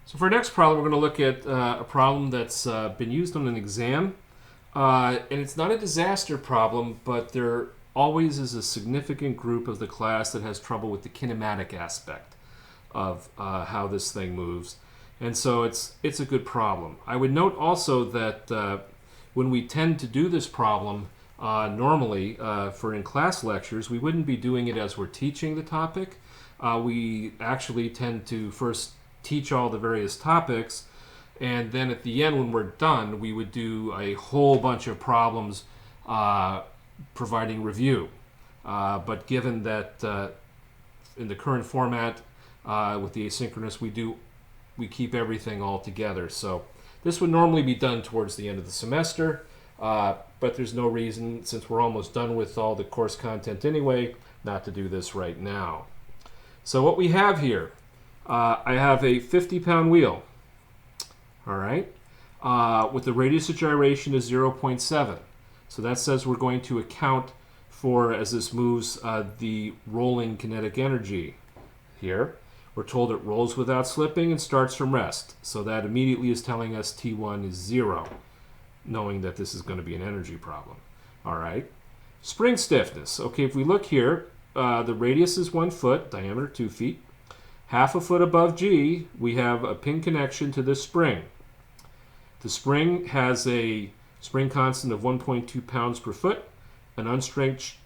So for our next problem, we're going to look at a problem that's been used on an exam. And it's not a disaster problem, but there always is a significant group of the class that has trouble with the kinematic aspect of how this thing moves. And so it's a good problem. I would note also that when we tend to do this problem normally for in-class lectures, we wouldn't be doing it as we're teaching the topic. We actually tend to first teach all the various topics, and then at the end when we're done, we would do a whole bunch of problems providing review. But given that in the current format with the asynchronous, we keep everything all together. So this would normally be done towards the end of the semester, but there's no reason, since we're almost done with all the course content anyway, not to do this right now. So what we have here, I have a 50-pound wheel, all right, with the radius of gyration is 0.7. So that says we're going to account for, as this moves, the rolling kinetic energy here. We're told it rolls without slipping and starts from rest. So that immediately is telling us T1 is 0, knowing that this is going to be an energy problem. All right. Spring stiffness. Okay, if we look here, the radius is 1 foot, diameter 2 feet. Half a foot above G, we have a pin connection to this spring. The spring has a spring constant of 1.2 pounds per foot, an unstretched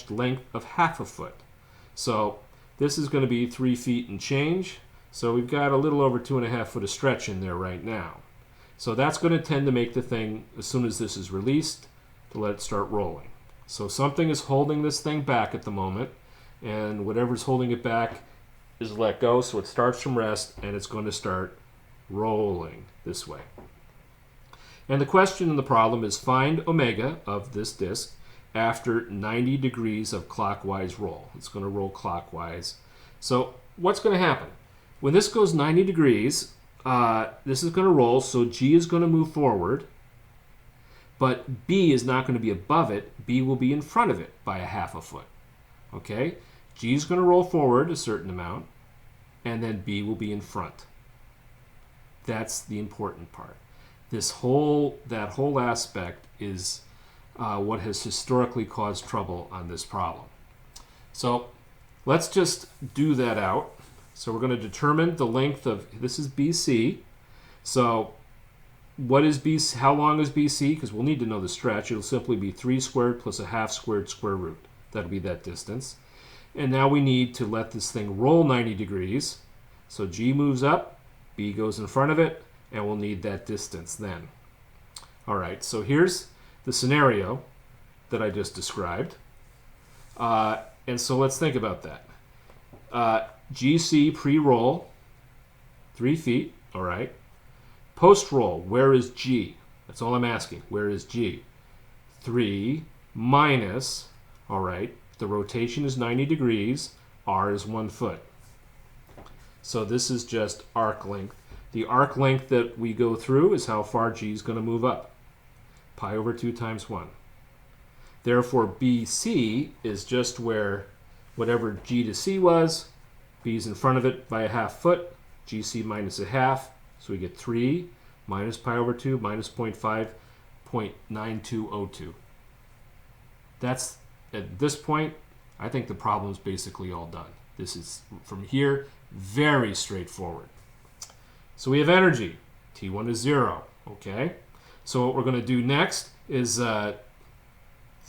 length of half a foot. So this is going to be 3 feet and change. So we've got a little over 2.5 foot of stretch in there right now. So that's going to tend to make the thing, as soon as this is released, to let it start rolling. So something is holding this thing back at the moment, and whatever's holding it back is let go, so it starts from rest, and it's going to start rolling this way. And the question in the problem is find omega of this disk after 90 degrees of clockwise roll. It's going to roll clockwise. So what's going to happen? When this goes 90 degrees, this is going to roll, so G is going to move forward, but B is not going to be above it. B will be in front of it by a half a foot. Okay? G is going to roll forward a certain amount, and then B will be in front. That's the important part. That whole aspect is what has historically caused trouble on this problem. So let's just do that out. So we're going to determine the length of, this is BC. So what is BC? How long is BC? Because we'll need to know the stretch. It'll simply be 3 squared plus a half squared square root. That'll be that distance. And now we need to let this thing roll 90 degrees. So G moves up, B goes in front of it, and we'll need that distance then. All right, so here's the scenario that I just described. And so let's think about that. GC pre-roll, 3 feet, all right. Post-roll, where is G? That's all I'm asking. Where is G? 3 minus, all right, the rotation is 90 degrees, R is 1 foot. So this is just arc length. The arc length that we go through is how far G is going to move up. Pi over 2 times 1. Therefore, BC is just where whatever G to C was, B is in front of it by a half foot, GC minus a half, so we get 3 minus pi over 2 minus 0.5, 0.9202. That's, at this point, I think the problem is basically all done. This is, from here, very straightforward. So we have energy. T1 is 0. Okay? So what we're going to do next is V1,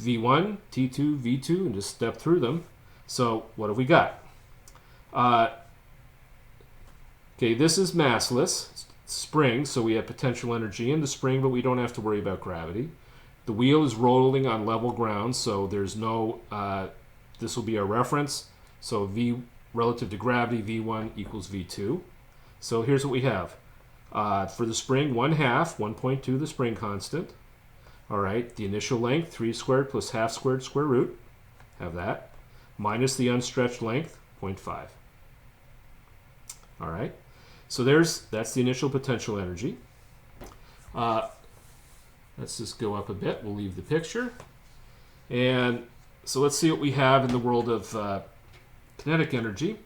T2, V2, and just step through them. So what have we got? Okay, this is massless. It's spring, so we have potential energy in the spring, but we don't have to worry about gravity. The wheel is rolling on level ground, so there's no, this will be our reference. So V relative to gravity, V1 equals V2. So here's what we have. For the spring, 1/2, 1.2, the spring constant. All right, the initial length, 3 squared plus half squared square root. Have that. Minus the unstretched length, 0.5. All right, so that's the initial potential energy. Let's just go up a bit. We'll leave the picture. And so let's see what we have in the world of kinetic energy.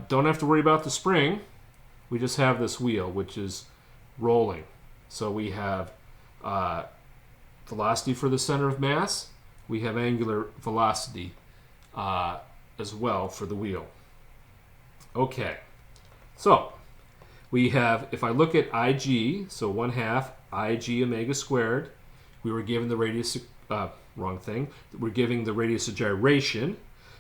don't have to worry about the spring. We just have this wheel, which is rolling. So we have velocity for the center of mass. We have angular velocity as well for the wheel. Okay, so we have, if I look at IG, so 1/2 IG omega squared, we were given the radius, wrong thing, we're giving the radius of gyration,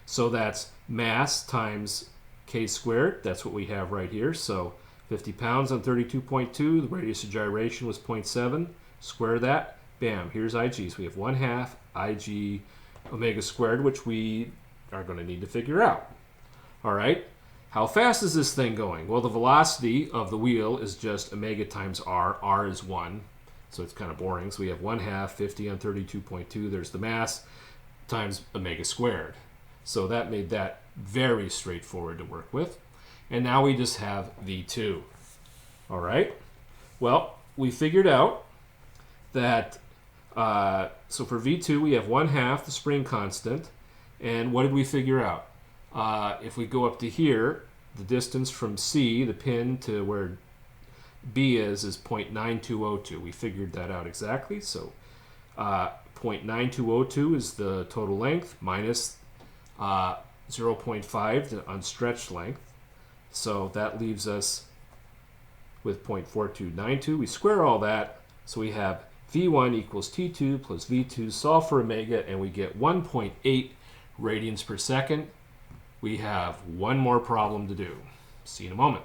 so that's mass times k squared, that's what we have right here, so 50 pounds on 32.2, the radius of gyration was 0.7, square that, bam, here's IG, so we have 1/2 IG omega squared, which we are going to need to figure out. All right. How fast is this thing going? Well, the velocity of the wheel is just omega times r. R is 1, so it's kind of boring. So we have 1/2, 50 on 32.2. There's the mass times omega squared. So that made that very straightforward to work with. And now we just have V2. All right. Well, we figured out that, so for V2, we have 1/2 the spring constant. And what did we figure out? If we go up to here, the distance from C, the pin, to where B is 0.9202. We figured that out exactly. So 0.9202 is the total length minus 0.5, the unstretched length. So that leaves us with 0.4292. We square all that, so we have V1 equals T2 plus V2, solve for omega, and we get 1.8 radians per second. We have one more problem to do. See you in a moment.